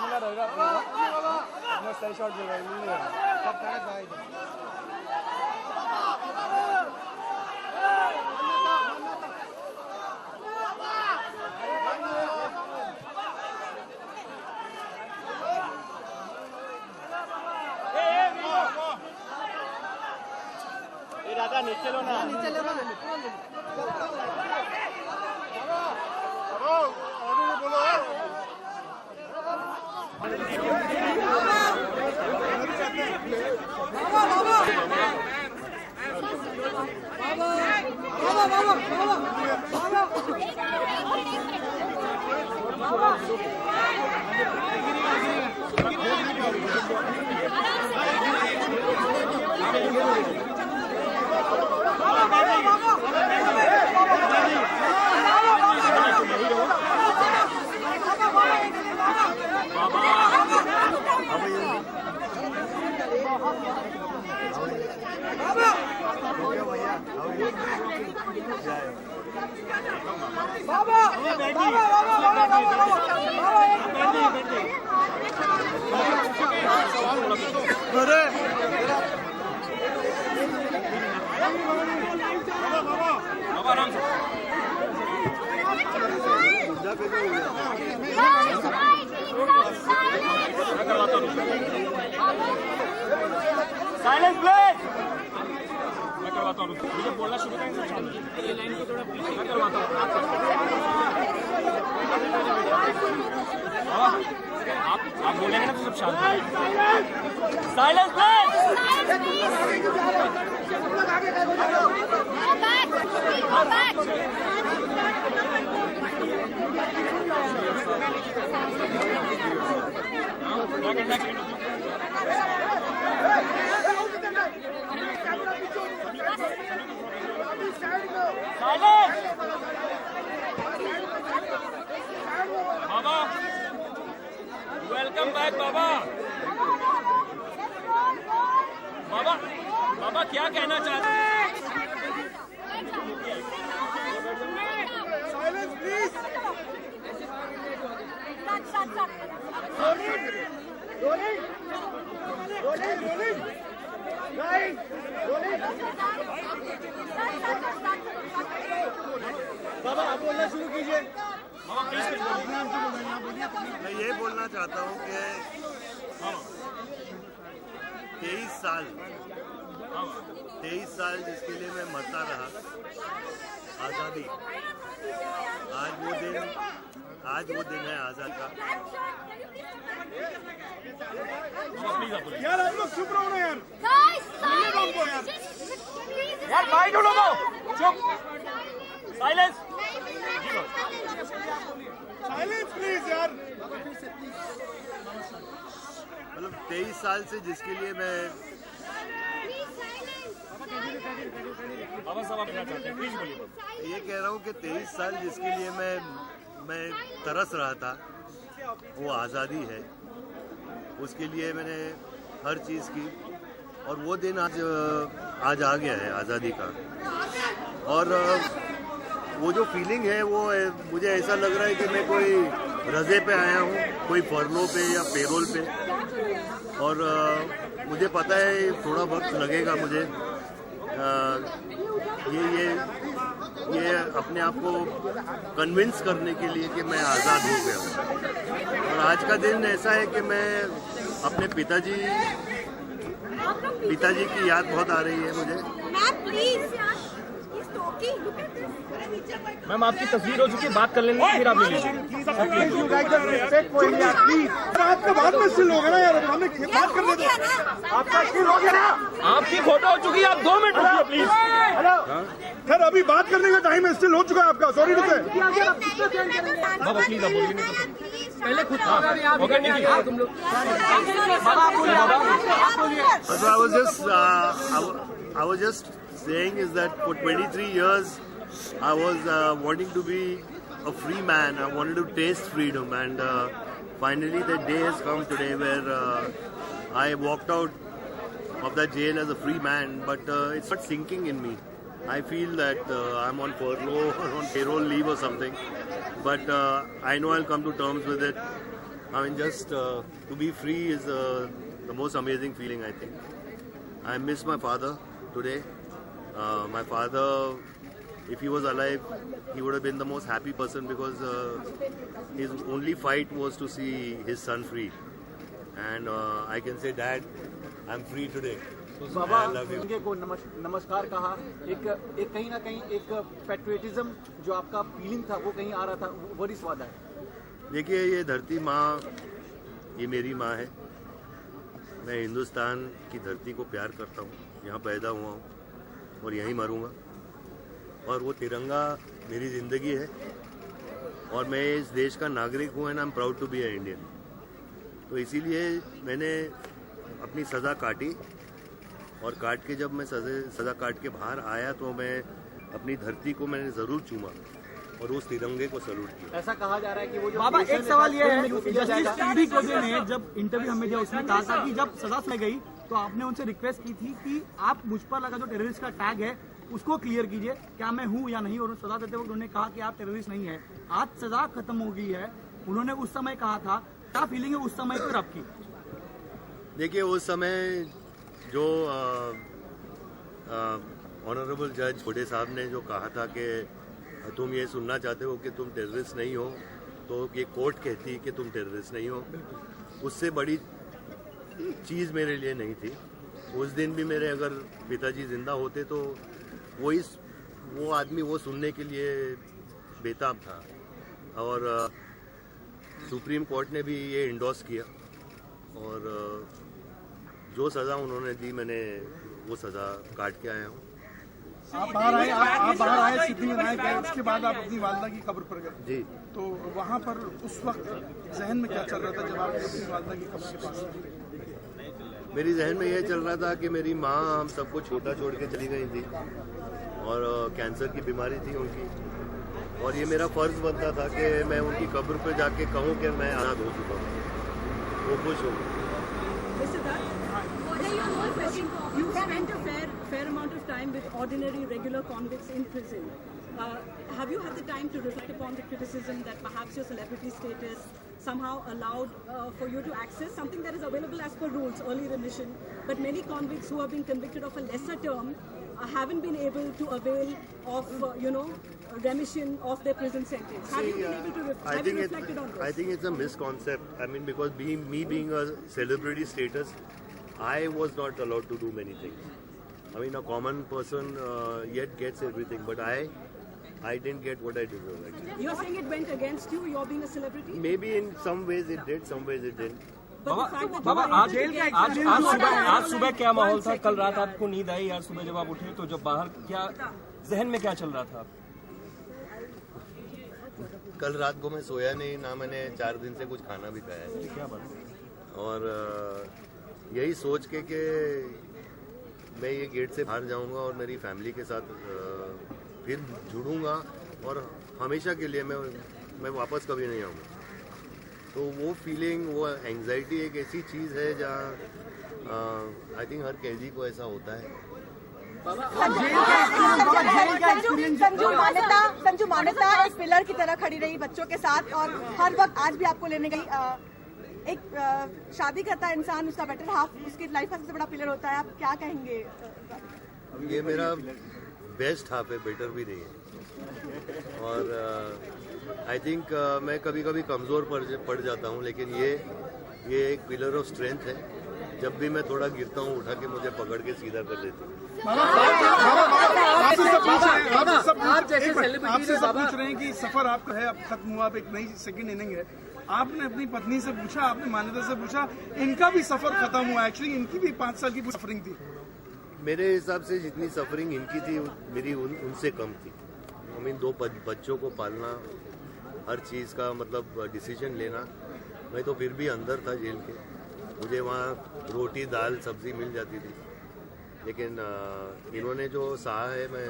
मिला रहेगा अपने सही शॉट देगा सब दादा नीचे लो ना साइलेंस प्लीज। मैं करवाता हूँ, मुझे बोलना शुरू करेंगे ये लाइन को थोड़ा मैं करवाता हूँ। आप बोलेंगे ना तो सब शांत। Silence please. बाबा वेलकम बैक बाबा। बाबा बाबा क्या कहना चाहते हैं? Silence please. बाबा आप बोलना शुरू कीजिए। मैं ये बोलना चाहता हूँ कि 23 साल जिसके लिए मैं मरता रहा, आज़ादी, आज वो दिन है आज़ाद का। यार आप लोग चुप रहो ना यार। यार भाई ढूंढो दो, चुप, साइलेंस, साइलेंस प्लीज यार। मतलब 23 साल से जिसके लिए मैं बाबा साहब आप क्या चाहते हैं? प्लीज बोलिए। ये कह रहा हूँ कि 23 साल जिसके लिए मैं तरस रहा था, वो आज़ादी है। उसके लिए मैंने हर चीज़ की और वो दिन आज आ गया है आज़ादी का। और वो जो फीलिंग है वो मुझे ऐसा लग रहा है कि मैं कोई रज़े पे आया हूँ, कोई फरलो पे या पेरोल पे। और मुझे पता है थोड़ा वक्त लगेगा मुझे ये अपने आप को कन्विंस करने के लिए कि मैं आज़ाद हो गया हूँ। और आज का दिन ऐसा है कि मैं अपने पिताजी की याद बहुत आ रही है मुझे। मैम आपकी तस्वीर हो चुकी है, बात कर लेंगे फिर आप ले लीजिए। आपका बाद में स्टिल हो गया ना यार, हमें बात करने दो। आपका स्टिल हो गया ना, आपकी फोटो हो चुकी है, आप 2 मिनट रुकिए प्लीज। हेलो सर, अभी बात करने का टाइम है, स्टिल हो चुका है आपका। सॉरी टू से। बाबा प्लीज आप बोलिए नहीं तो पहले खुद ओके नहीं तुम लोग। I was just saying is that for 23 years I was wanting to be a free man. I wanted to taste freedom, and finally the day has come today where I walked out of that jail as a free man, but it's not sinking in me. I feel that I'm on furlough or on payroll leave or something, but I know I'll come to terms with it. I mean, just to be free is the most amazing feeling, I think. I miss my father today. My father, if he was alive, he would have been the most happy person because his only fight was to see his son free. And I can say, Dad, I'm free today. Baba I love you. तिरंगे को नमस्कार कहा। एक कहीं ना कहीं एक patriotism जो आपका फीलिंग था वो कहीं आ रहा था, वो इस वादा है। देखिए, ये धरती माँ, ये मेरी माँ है। मैं हिंदुस्तान की धरती को प्यार करता हूँ, यहाँ पैदा हुआ हूँ और यहीं मरूंगा। और वो तिरंगा मेरी ज़िंदगी है और मैं इस देश का नागरिक हूँ and I am proud to be a Indian. तो इसीलिए मैंने अपनी सज़ा काटी और काट के जब मैं सज़ा काट के बाहर आया तो मैं अपनी धरती को मैंने ज़रूर चूमा और उस तिरंगे को सैल्यूट किया। ऐसा कहा जा रहा है कि वो जो बाबा एक सवाल ये है, जस्टिस टीबी कोजे ने जब इंटरव्यू हमें दिया उसमें कहा था कि जब सजा सुनाई गई तो आपने उनसे रिक्वेस्ट की थी कि आप मुझ पर लगा जो टेररिस्ट का टैग है उसको क्लियर कीजिए, क्या मैं हूं या नहीं। और सजा देते वक्त उन्होंने कहा कि आप टेररिस्ट नहीं है। आज सजा खत्म हो गई है, उन्होंने उस समय कहा था, क्या फीलिंग है उस समय पर आपकी? देखिए, उस समय जो ऑनरेबल जज खोडे साहब ने जो कहा था कि तुम ये सुनना चाहते हो कि तुम टेररिस्ट नहीं हो, तो ये कोर्ट कहती कि तुम टेररिस्ट नहीं हो, उससे बड़ी चीज़ मेरे लिए नहीं थी। उस दिन भी मेरे अगर पिताजी जिंदा होते तो वो आदमी वो सुनने के लिए बेताब था। और सुप्रीम कोर्ट ने भी ये इंडोर्स किया और जो सज़ा उन्होंने दी मैंने वो सज़ा काट के आया हूँ। आप बाहर आए सिद्धिविनायक गए, उसके बाद आप अपनी वालदा की कब्र पर गए जी। तो वहाँ पर उस वक्त जहन में क्या चल रहा था जब आप अपनी वालदा की कब्र के पास गए? मेरी जहन में ये चल रहा था कि मेरी माँ हम सबको छोटा छोड़ के चली गई थी और कैंसर की बीमारी थी उनकी, और ये मेरा फर्ज बनता था कि मैं उनकी कब्र पर जाके कहूँ कि मैं अनाथ हो चुका हूँ, वो खुश हो। You spent a fair amount of time with ordinary, regular convicts in prison. Have you had the time to reflect upon the criticism that perhaps your celebrity status somehow allowed for you to access something that is available as per rules, early remission, but many convicts who have been convicted of a lesser term haven't been able to avail of, remission of their prison sentence. Have you been able to reflected on this? I think it's a misconcept. I mean, because being a celebrity status, I was not allowed to do many things. I mean, a common person yet gets everything, but I didn't get what I deserve actually. You're saying it went against you, you're being a celebrity? Maybe in some ways it did, some ways it didn't. बाबा आज सुबह क्या माहौल था? कल रात आपको नींद आई? आज सुबह जब आप उठे तो जब बाहर क्या जहन में क्या चल रहा था? कल रात को मैं सोया नहीं, ना मैंने 4 दिन से कुछ खाना भी खाया है। क्या बात? और यही सोच के कि मैं ये गेट से बाहर जाऊंगा और मेरी फैमिली के साथ फिर जुड़ूंगा और हमेशा के लिए मैं वापस कभी नहीं आऊँगा। तो वो फीलिंग, वो एंग्जाइटी एक ऐसी चीज़ है जहाँ आई थिंक हर कैदी को ऐसा होता है। संजू मान्यता एक पिलर की तरह खड़ी रही बच्चों के साथ और हर वक्त आज भी आपको लेने गई। एक शादी करता है इंसान, उसका बेटर हाफ उसकी लाइफ का सबसे बड़ा पिलर होता है, आप क्या कहेंगे? ये मेरा बेस्ट हाफ है, बेटर भी नहीं है। और आई थिंक मैं कभी कभी कमज़ोर पड़ जाता हूँ, लेकिन ये एक पिलर ऑफ स्ट्रेंथ है। जब भी मैं थोड़ा गिरता हूँ उठा के मुझे पकड़ के सीधा कर देती है। आपसे सब पूछ रहे हैं कि सफर आपका है, अब खत्म हुआ, अब एक नई सेकंड इनिंग है। आपने अपनी पत्नी से पूछा, आपने मान्यता से पूछा, इनका भी सफर खत्म हुआ। एक्चुअली इनकी भी 5 साल की सफरिंग थी। मेरे हिसाब से जितनी सफरिंग इनकी थी मेरी उनसे कम थी। आई मीन 2 बच्चों को पालना, हर चीज़ का मतलब डिसीजन लेना। मैं तो फिर भी अंदर था जेल के, मुझे वहाँ रोटी दाल सब्जी मिल जाती थी, लेकिन इन्होंने जो सहा है, मैं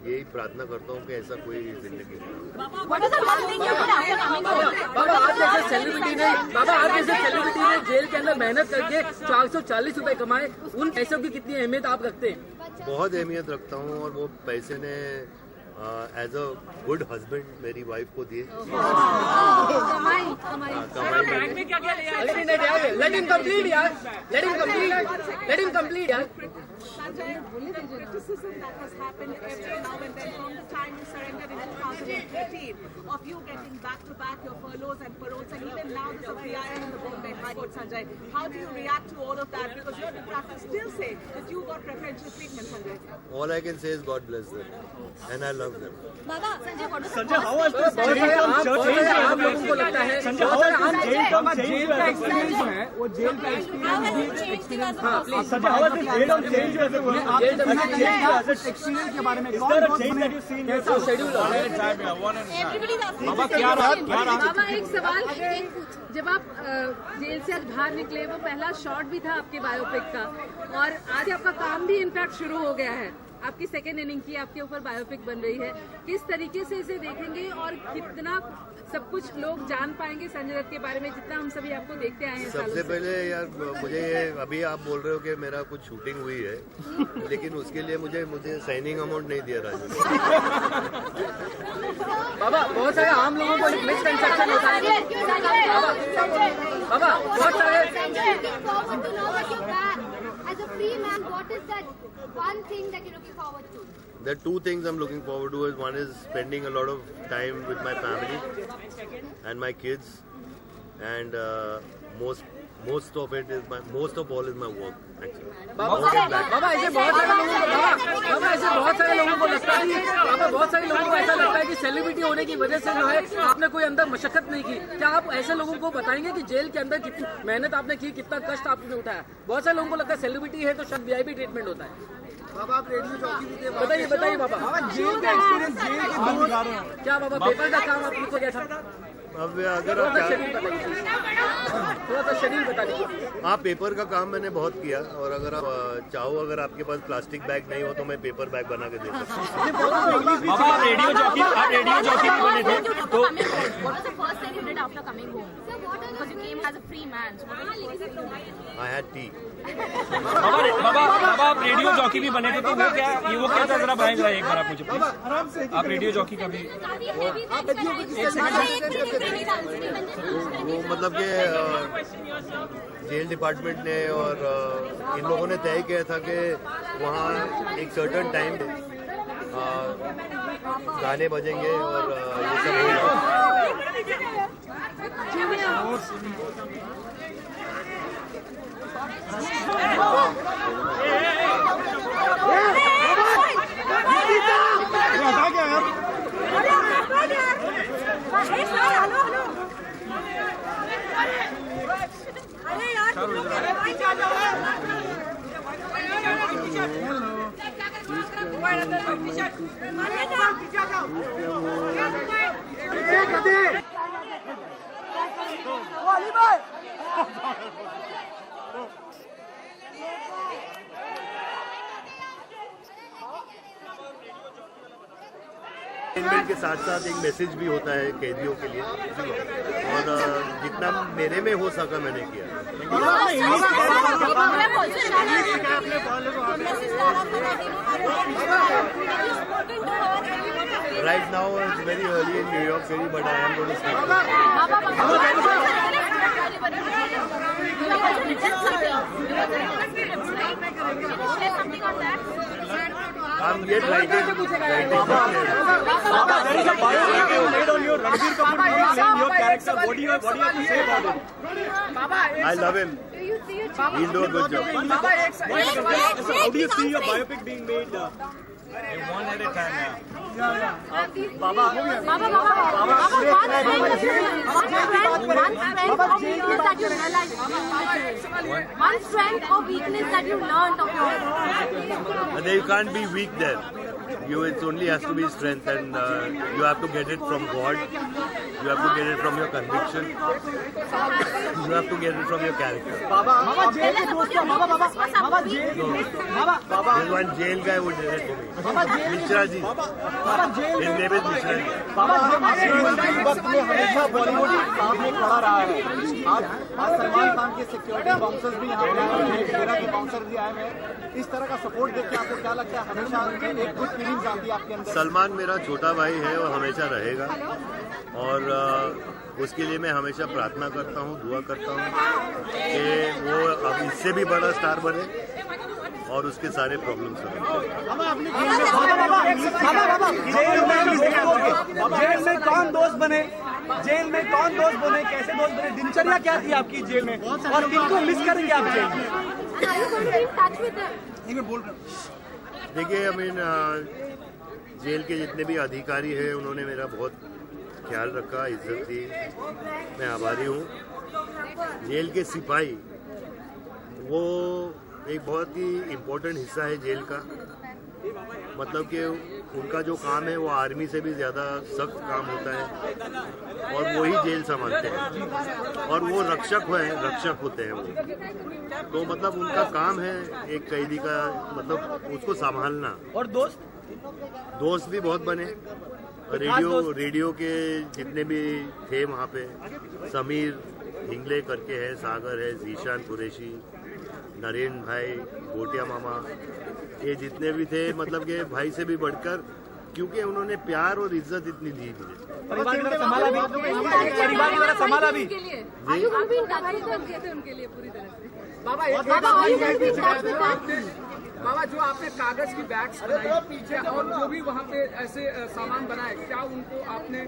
यही प्रार्थना करता हूँ कि ऐसा कोई जिंदगी नहीं। बाबा आप जैसे सेलिब्रिटी ने जेल के अंदर मेहनत करके 440 रुपए कमाए, उन पैसों की कितनी अहमियत आप रखते हैं? बहुत अहमियत रखता हूँ और वो पैसे ने एज अ गुड हस्बैंड मेरी वाइफ को दिए। बैंक में क्या क्या लिया? Let him complete यार। Let him complete यार। Sanjay, the criticism that has happened every now and then from the time you surrendered in 2013, of you getting back-to-back your furloughs and paroles, and even now there's a PIL in the Bombay High Court, Sanjay. How do you react to all of that? Because your detractors still say that you got preferential treatment, Sanjay. All I can say is God bless them, and I love them. Sanjay how has this change आम लोगों को लगता है Sanjay how has this jail का experience जो है वो jail का experience Sanjay how has this jail on change as a experience के बारे में कौन कैसा शेड्यूल है? बाबा क्या रहा बाबा एक सवाल जब आप जेल से आज बाहर निकले वो पहला शॉट भी था आपके बायोपिक का और आज आपका काम भी इनफैक्ट शुरू हो गया है। आपकी सेकेंड इनिंग की आपके ऊपर बायोपिक बन रही है, किस तरीके से इसे देखेंगे और कितना सब कुछ लोग जान पाएंगे संजय दत्त के बारे में जितना हम सभी आपको देखते आए हैं? सबसे पहले यार मुझे अभी आप बोल रहे हो कि मेरा कुछ शूटिंग हुई है, लेकिन उसके लिए मुझे साइनिंग अमाउंट नहीं दिया राजू। बाबा बहुत सारे आम लोगों को मिसकंसेप्शन होता है। बाबा बहुत सारे As a free man, what is that one thing that you're looking forward to? There are two things I'm looking forward to. One is spending a lot of time with my family and my kids, and most of all is my work. Actually, बाबा ऐसे बहुत सारे लोगों को लगता है बहुत सारे लोगों को ऐसा लगता है कि सेलिब्रिटी होने की वजह से जो है आपने कोई अंदर मशक्कत नहीं की। क्या आप ऐसे लोगों को बताएंगे कि जेल के अंदर कितनी मेहनत आपने की, कितना कष्ट आपने उठाया? बहुत सारे लोगों को लगता है सेलिब्रिटी है तो शायद VIP ट्रीटमेंट होता है। बाबा आप रेडियो चौकी भी थे, बताइए बाबा। जेल का एक्सपीरियंस जेल के दिन बता रहे हैं क्या बाबा पेपर का काम आपको कैसा? अब अगर थोड़ा सा शेड्यूल बता दीजिए। हाँ, पेपर का काम मैंने बहुत किया, और अगर आप चाहो, अगर आपके पास प्लास्टिक बैग नहीं हो तो मैं पेपर बैग बना के दे सकता हूँ। बाबा आप रेडियो जॉकी भी बने थे तो आई हैड टी। बाबा आप रेडियो जॉकी भी बने थे तो वो क्या था, जरा बताएं एक बार आप मुझे प्लीज। आप रेडियो जॉकी का भी वो मतलब कि जेल डिपार्टमेंट ने और इन लोगों ने तय किया था कि वहाँ एक सर्टेन टाइम गाने बजेंगे और ये सब होगा। के साथ साथ एक मैसेज भी होता है कैदियों के लिए, और जितना मेरे में हो सका मैंने किया। Right now it's very early in New York City, but I am going to speak. I'm yet writing. Baba, there is a biopic you made on your Ranbir Kapoor movie saying your character. What do you have to say about it? I love him. He'll do a good job. How do you see your biopic being made? one at a time now. Baba, one strength or weakness that you learned of yours. And you can't be weak there. It only has to be strength, and you have to get it from God. You have to get it from your conviction. You have to get it from your character. Baba, jail ke dost hai. Baba, jail. There's one jail guy who did it to me. Mishra ji. His name is Mishra ji. बाबा, वक्त में हमेशा बॉलीवुड सामने खड़ा रहा है। आज सलमान खान के security bouncers भी यहाँ पे आए हैं, डेरा के बाउंसर भी आए हैं। इस तरह का सपोर्ट देख के आपको क्या लगता है? हमेशा एक गुड फीलिंग्स आती है आपके अंदर? सलमान मेरा छोटा भाई है और हमेशा रहेगा, और उसके लिए मैं हमेशा प्रार्थना करता हूँ, दुआ करता हूँ कि वो अब इससे भी बड़ा स्टार बने और उसके सारे प्रॉब्लम्स जेल में कौन दोस्त बने, जेल में कौन दोस्त बने, कैसे दोस्त बने, दिनचर्या क्या थी आपकी जेल में, और किनको मिस करेंगे आप जेल में? देखिए, जेल के जितने भी अधिकारी हैं उन्होंने मेरा बहुत ख्याल रखा, इज्जत दी, मैं आभारी हूँ। जेल के सिपाही वो एक बहुत ही इम्पोर्टेंट हिस्सा है जेल का, मतलब कि उनका जो काम है वो आर्मी से भी ज़्यादा सख्त काम होता है और वो ही जेल संभालते हैं और वो रक्षक होते हैं वो, तो मतलब उनका काम है एक कैदी का, मतलब उसको संभालना। और दोस्त भी बहुत बने, रेडियो के जितने भी थे वहाँ पे, समीर हिंगले करके है, सागर है, जीशान कुरैशी, नरेंद्र भाई, गोटिया मामा, ये जितने भी थे, मतलब कि भाई से भी बढ़कर, क्योंकि उन्होंने प्यार और इज्जत इतनी दी मुझे। परिवार की तरह संभाला भी उनके लिए पूरी तरह से। बाबा, जो आपने कागज की बैग्स बनाई क्या, और जो भी वहाँ पे ऐसे सामान बनाए, क्या उनको आपने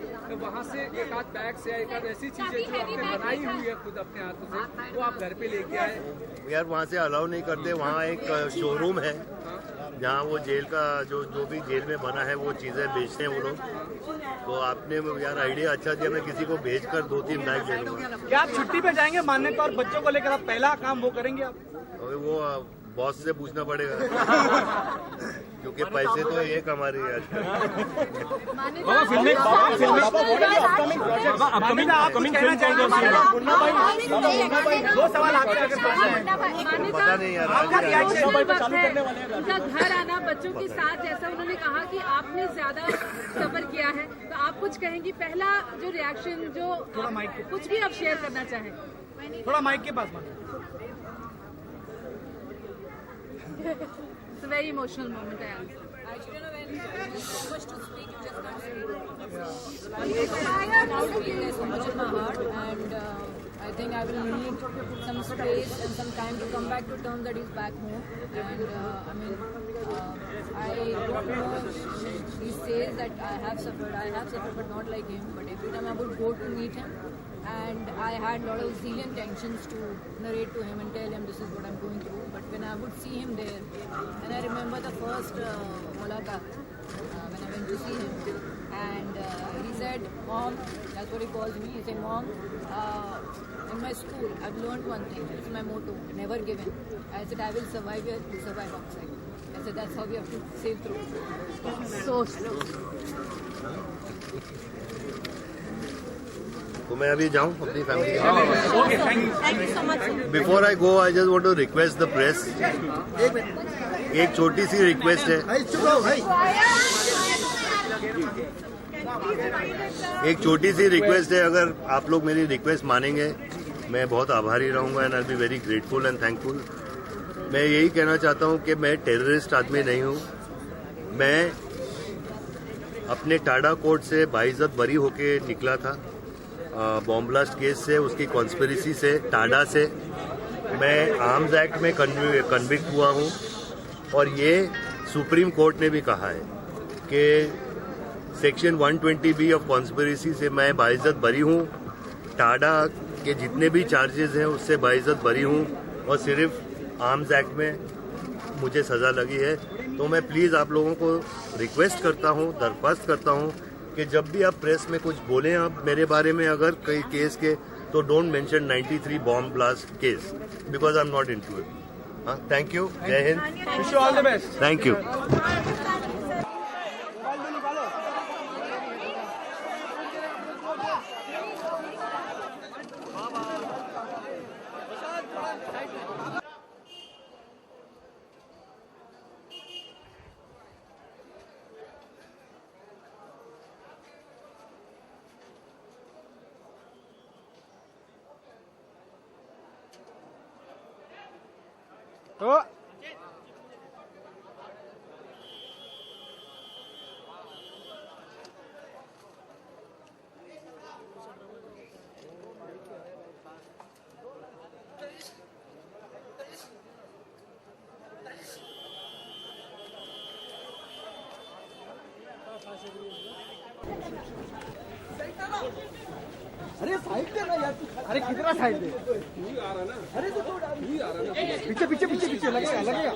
वहाँ से एक आध बैग से, एक आध ऐसी चीजें जो आपने बनाई हुई है खुद अपने हाथों से, वो आप घर पे लेके आए? यार वहाँ से अलाउ नहीं करते, वहाँ एक शोरूम है जहाँ वो जेल का जो भी जेल में बना है वो चीज़ें बेचते हैं वो लोग, तो आपने यार आइडिया अच्छा दिया, मैं किसी को भेजकर 2-3 बैग ले लूँगा। क्या आप छुट्टी पे जाएंगे मान्यता और बच्चों को लेकर, आप पहला काम वो करेंगे आप? वो बॉस से पूछना पड़ेगा क्योंकि पैसे तो ये कमा रही है पता नहीं यार। उनका घर आना बच्चों के साथ, जैसा उन्होंने कहा कि आपने ज्यादा सफर किया है, तो आप कुछ कहेंगे, पहला जो रिएक्शन, जो कुछ भी आप शेयर करना चाहें? थोड़ा माइक के पास। It's a very emotional moment, I answer. Actually, when so much to speak, you just can't speak. There's so much in my heart, and I think I will need some space and some time to come back to terms that he's back home. And I don't know. He says that I have suffered, but not like him. But every time I would go to meet him, and I had a lot of zillion tensions to narrate to him and tell him this is what I'm going through. But when I would see him there, and I remember the first mulaqat when I went to see him, and he said, "Mom," that's what he calls me. He said, "Mom, in my school, I've learned one thing. It's my motto: never give in." I said, "I will survive here. You survive outside." I said, "That's how we have to sail through." So slow. तो मैं अभी जाऊं अपनी family के thank you so much. Before I go, I just want to request the press, एक छोटी सी request है, अगर आप लोग मेरी रिक्वेस्ट मानेंगे मैं बहुत आभारी रहूंगा, and I be very grateful and thankful. मैं यही कहना चाहता हूं कि मैं टेररिस्ट आदमी नहीं हूं, मैं अपने टाडा कोर्ट से बाइज्जत बरी होके निकला था, बॉम्ब ब्लास्ट केस से, उसकी कॉन्स्पिरेसी से, टाडा से। मैं आर्म्स एक्ट में कन्विक्ट हुआ हूं, और ये सुप्रीम कोर्ट ने भी कहा है कि सेक्शन 120B ऑफ कॉन्स्पिरेसी से मैं बाइज्जत बरी हूं, टाडा के जितने भी चार्जेस हैं उससे बाइज्जत बरी हूं, और सिर्फ आर्म्स एक्ट में मुझे सज़ा लगी है। तो मैं प्लीज़ आप लोगों को रिक्वेस्ट करता हूं, दरख्वास्त करता हूं कि जब भी आप प्रेस में कुछ बोलें आप मेरे बारे में, अगर कई केस के, तो don't mention 93 bomb blast case, because I am not into it. Thank you, जय हिंद, wish you all the best. Thank you. अरे साइड दे ना यार, अरे कितना साइड दे, अरे तो पीछे पीछे पीछे पीछे लगेगा लगेगा।